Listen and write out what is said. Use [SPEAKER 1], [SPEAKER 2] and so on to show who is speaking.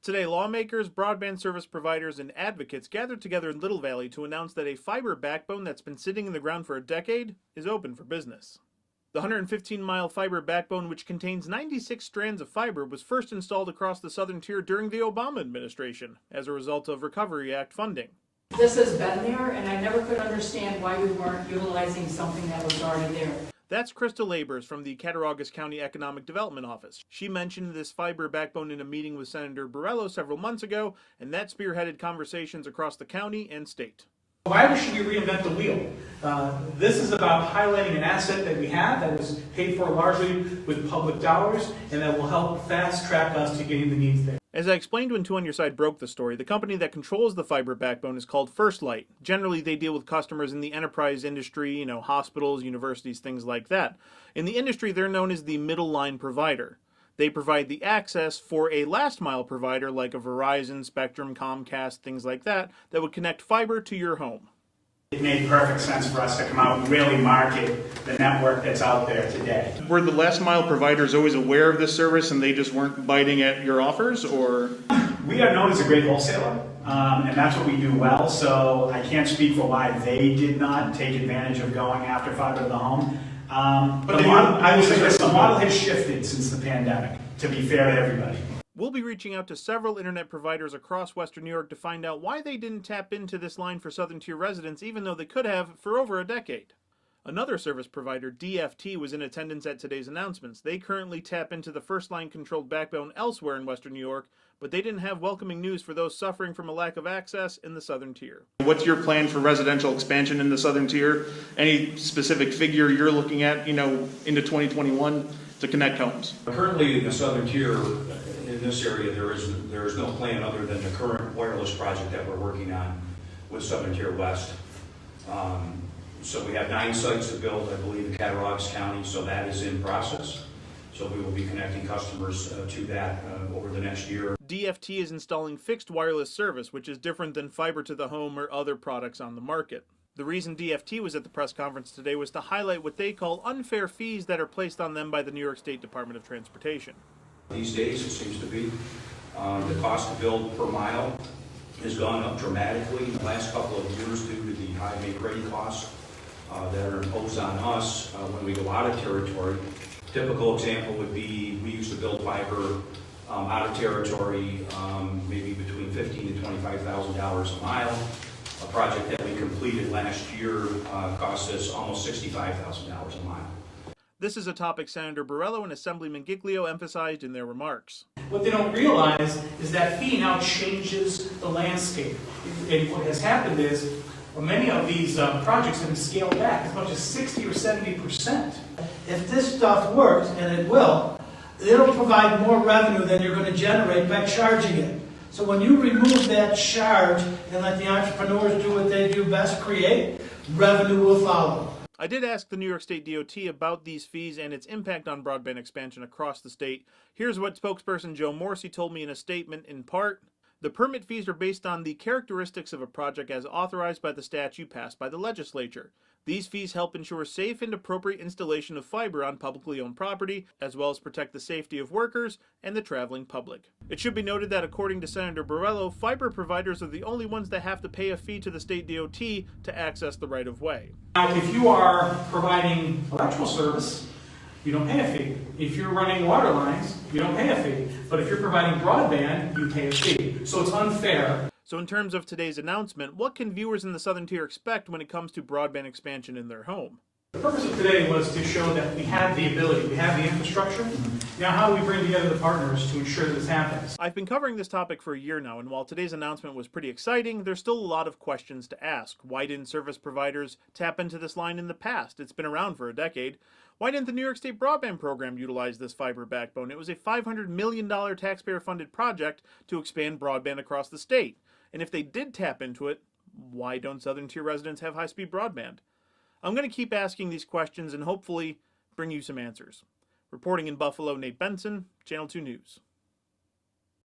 [SPEAKER 1] Today, lawmakers, broadband service providers, and advocates gathered together in Little Valley to announce that a fiber backbone that's been sitting in the ground for a decade is open for business. The 115-mile fiber backbone, which contains 96 strands of fiber, was first installed across the southern tier during the Obama administration as a result of Recovery Act funding.
[SPEAKER 2] This has been there, and I never could understand why we weren't utilizing something that was already there.
[SPEAKER 1] That's Krista Labers from the Cattaraugus County Economic Development Office. She mentioned this fiber backbone in a meeting with Senator Borrello several months ago, and that spearheaded conversations across the county and state.
[SPEAKER 3] Why should we reinvent the wheel? This is about highlighting an asset that we have that was paid for largely with public dollars and that will help fast track us to getting the needs there.
[SPEAKER 1] As I explained when Two on Your Side broke the story, the company that controls the fiber backbone is called FirstLight. Generally, they deal with customers in the enterprise industry, hospitals, universities, things like that. In the industry, they're known as the middle line provider. They provide the access for a last mile provider like a Verizon, Spectrum, Comcast, things like that would connect fiber to your home.
[SPEAKER 4] It made perfect sense for us to come out and really market the network that's out there today.
[SPEAKER 1] Were the last mile providers always aware of this service and they just weren't biting at your offers, or?
[SPEAKER 4] We are known as a great wholesaler, and that's what we do well, so I can't speak for why they did not take advantage of going after fiber to the home. But I will say this, the model has shifted since the pandemic, to be fair to everybody.
[SPEAKER 1] We'll be reaching out to several internet providers across Western New York to find out why they didn't tap into this line for Southern Tier residents, even though they could have for over a decade. Another service provider, DFT, was in attendance at today's announcements. They currently tap into the FirstLight controlled backbone elsewhere in Western New York, but they didn't have welcoming news for those suffering from a lack of access in the Southern Tier. What's your plan for residential expansion in the Southern Tier? Any specific figure you're looking at, into 2021 to connect homes?
[SPEAKER 5] Currently in the Southern Tier, in this area, there is no plan other than the current wireless project that we're working on with Southern Tier West. So we have 9 sites to build, I believe, in Cattaraugus County, so that is in process. So we will be connecting customers to that over the next year.
[SPEAKER 1] DFT is installing fixed wireless service, which is different than fiber to the home or other products on the market. The reason DFT was at the press conference today was to highlight what they call unfair fees that are placed on them by the New York State Department of Transportation.
[SPEAKER 5] These days, it seems to be, the cost to build per mile has gone up dramatically in the last couple of years due to the high make-ready costs that are imposed on us when we go out of territory. Typical example would be we used to build fiber out of territory, maybe between $15,000 to $25,000 a mile. A project that we completed last year cost us almost $65,000 a mile.
[SPEAKER 1] This is a topic Senator Borrello and Assemblyman Giglio emphasized in their remarks.
[SPEAKER 3] What they don't realize is that fee now changes the landscape. And what has happened is, many of these projects have been scaled back as much as 60 or 70%.
[SPEAKER 6] If this stuff works, and it will, it'll provide more revenue than you're going to generate by charging it. So when you remove that charge and let the entrepreneurs do what they do best, create, revenue will follow.
[SPEAKER 1] I did ask the New York State DOT about these fees and its impact on broadband expansion across the state. Here's what spokesperson Joe Morrissey told me in a statement in part. The permit fees are based on the characteristics of a project as authorized by the statute passed by the legislature. These fees help ensure safe and appropriate installation of fiber on publicly owned property, as well as protect the safety of workers and the traveling public. It should be noted that according to Senator Borrello, fiber providers are the only ones that have to pay a fee to the state DOT to access the right-of-way.
[SPEAKER 3] Now, if you are providing electrical service, you don't pay a fee. If you're running water lines, you don't pay a fee. But if you're providing broadband, you pay a fee. So it's unfair.
[SPEAKER 1] So in terms of today's announcement, what can viewers in the Southern Tier expect when it comes to broadband expansion in their home?
[SPEAKER 3] The purpose of today was to show that we have the ability, we have the infrastructure. Now how do we bring together the partners to ensure that this happens?
[SPEAKER 1] I've been covering this topic for a year now, and while today's announcement was pretty exciting, there's still a lot of questions to ask. Why didn't service providers tap into this line in the past? It's been around for a decade. Why didn't the New York State Broadband Program utilize this fiber backbone? It was a $500 million taxpayer-funded project to expand broadband across the state. And if they did tap into it, why don't Southern Tier residents have high-speed broadband? I'm going to keep asking these questions and hopefully bring you some answers. Reporting in Buffalo, Nate Benson, Channel 2 News.